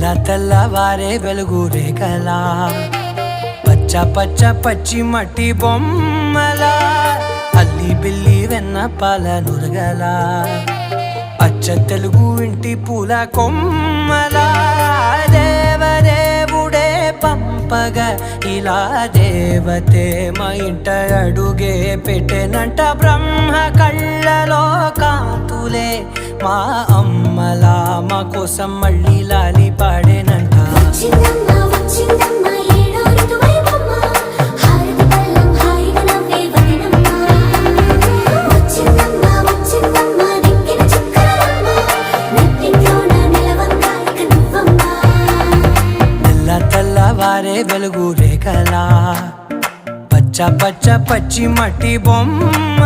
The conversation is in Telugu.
తెల్ల తెల్లవారే వెలుగు రేఖలా పచ్చ పచ్చ పచ్చి మట్టి బొమ్మలా అల్లి బిల్లి వెన్న పాల నురగలా అచ్చ తెలుగు ఇంటి పూల కొమ్మలా దేవదేవుడే పంపగా ఇలా దేవతే మా ఇంట అడుగే పెట్టెనంట బ్రహ్మ కళ్ళలో కాంతులే మా అమ్మలా మా కోసం మళ్ళీ లాలి పాడేనంట. తెల్లవారే వెలుగు రేఖలా పచ్చ పచ్చ పచ్చి మట్టి బొమ్మ